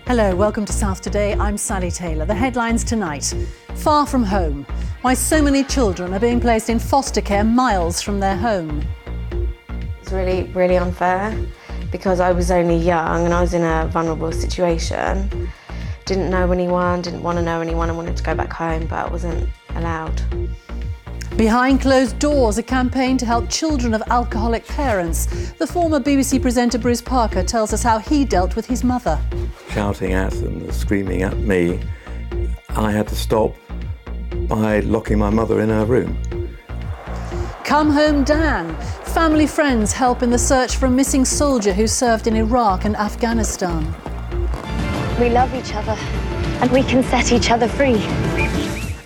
Hello, welcome to South Today. I'm Sally Taylor. The headlines tonight. Far from home. Why so many children are being placed in foster care miles from their home. It's really unfair because I was only young and I was in a vulnerable situation. Didn't know anyone, didn't want to know anyone. I wanted to go back home, but I wasn't allowed. Behind closed doors, a campaign to help children of alcoholic parents. The former BBC presenter Bruce Parker tells us how he dealt with his mother. Shouting at and screaming at me, I had to stop by locking my mother in her room. Come Home Dan. Family friends help in the search for a missing soldier who served in Iraq and Afghanistan. We love each other and we can set each other free.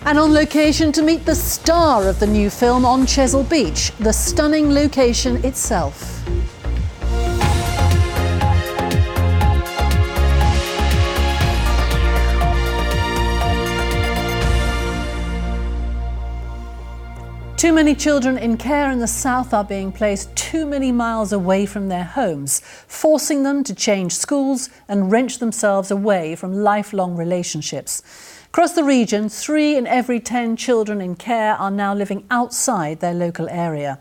And on location to meet the star of the new film on Chesil Beach, the stunning location itself. Too many children in care in the south are being placed too many miles away from their homes, forcing them to change schools and wrench themselves away from lifelong relationships. Across the region, 3 in every 10 children in care are now living outside their local area.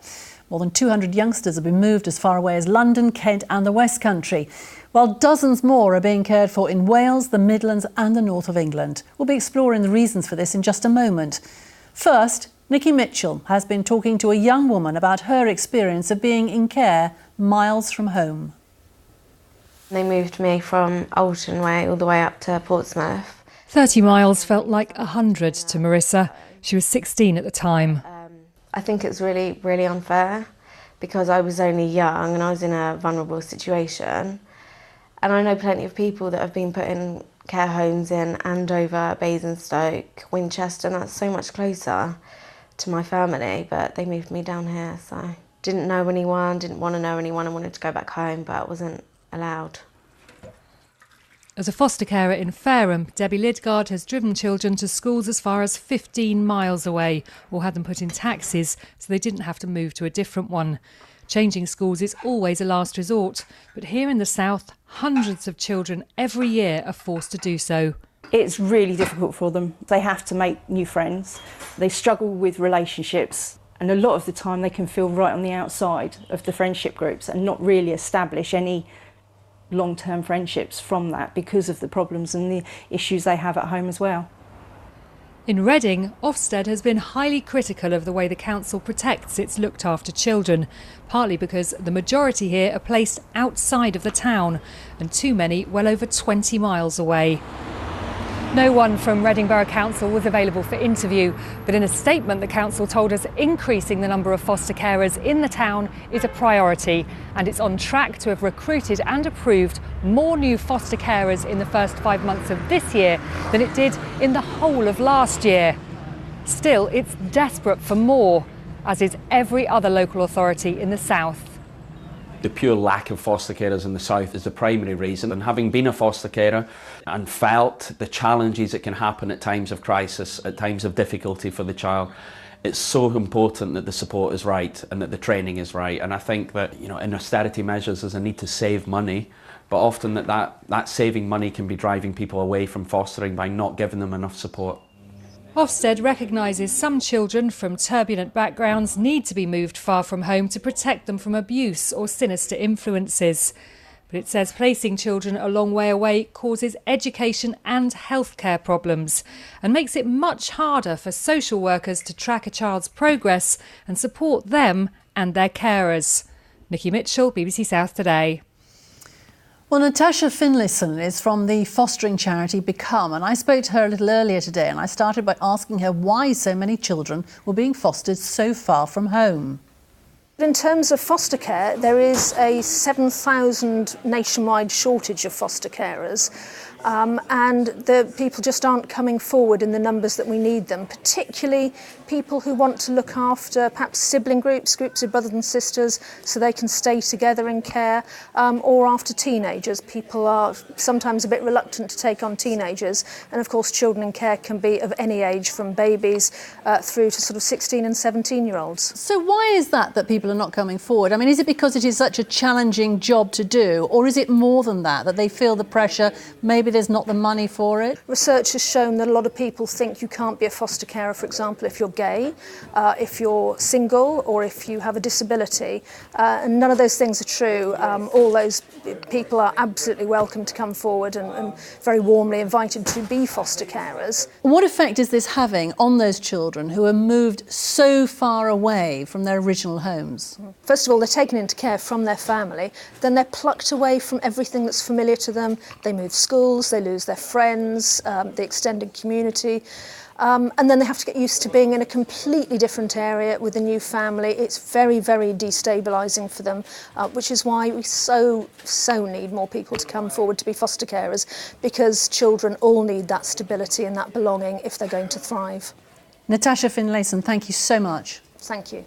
More than 200 youngsters have been moved as far away as London, Kent and the West Country, while dozens more are being cared for in Wales, the Midlands and the north of England. We'll be exploring the reasons for this in just a moment. First, Nikki Mitchell has been talking to a young woman about her experience of being in care miles from home. They moved me from Alton Way all the way up to Portsmouth. 30 miles felt like 100 to Marissa. She was 16 at the time. I think it's really unfair because I was only young and I was in a vulnerable situation. And I know plenty of people that have been put in care homes in Andover, Basingstoke, Winchester, and that's so much closer to my family, but they moved me down here, so didn't know anyone, didn't want to know anyone. I wanted to go back home, but I wasn't allowed. As a foster carer in Fareham, Debbie Lidgard has driven children to schools as far as 15 miles away or had them put in taxis so they didn't have to move to a different one. Changing schools is always a last resort, but here in the south, hundreds of children every year are forced to do so. It's really difficult for them. They have to make new friends. They struggle with relationships, and a lot of the time they can feel right on the outside of the friendship groups and not really establish any long-term friendships from that because of the problems and the issues they have at home as well. In Reading, Ofsted has been highly critical of the way the council protects its looked-after children, partly because the majority here are placed outside of the town and too many well over 20 miles away. No one from Reading Borough Council was available for interview, but in a statement the council told us increasing the number of foster carers in the town is a priority, and it's on track to have recruited and approved more new foster carers in the first 5 months of this year than it did in the whole of last year. Still, it's desperate for more, as is every other local authority in the south. The pure lack of foster carers in the south is the primary reason, and having been a foster carer and felt the challenges that can happen at times of crisis, at times of difficulty for the child, it's so important that the support is right and that the training is right. And I think that, in austerity measures there's a need to save money, but often that saving money can be driving people away from fostering by not giving them enough support. Ofsted recognises some children from turbulent backgrounds need to be moved far from home to protect them from abuse or sinister influences. But it says placing children a long way away causes education and healthcare problems and makes it much harder for social workers to track a child's progress and support them and their carers. Nikki Mitchell, BBC South Today. Well, Natasha Finlayson is from the fostering charity Become, and I spoke to her a little earlier today, and I started by asking her why so many children were being fostered so far from home. In terms of foster care, there is a 7,000 nationwide shortage of foster carers, and the people just aren't coming forward in the numbers that we need them, particularly people who want to look after perhaps sibling groups of brothers and sisters so they can stay together in care, or after teenagers. People are sometimes a bit reluctant to take on teenagers, and of course children in care can be of any age from babies through to sort of 16 and 17-year-olds. So why is that people are not coming forward? I mean, is it because it is such a challenging job to do, or is it more than that they feel the pressure, maybe maybe there's not the money for it? Research has shown that a lot of people think you can't be a foster carer, for example, if you're gay, if you're single, or if you have a disability. And none of those things are true. All those people are absolutely welcome to come forward and very warmly invited to be foster carers. What effect is this having on those children who are moved so far away from their original homes? First of all, they're taken into care from their family, then they're plucked away from everything that's familiar to them. They move schools, they lose their friends, the extended community, and then they have to get used to being in a completely different area with a new family. It's very, very destabilising for them, which is why we so need more people to come forward to be foster carers, because children all need that stability and that belonging if they're going to thrive. Natasha Finlayson, thank you so much. Thank you.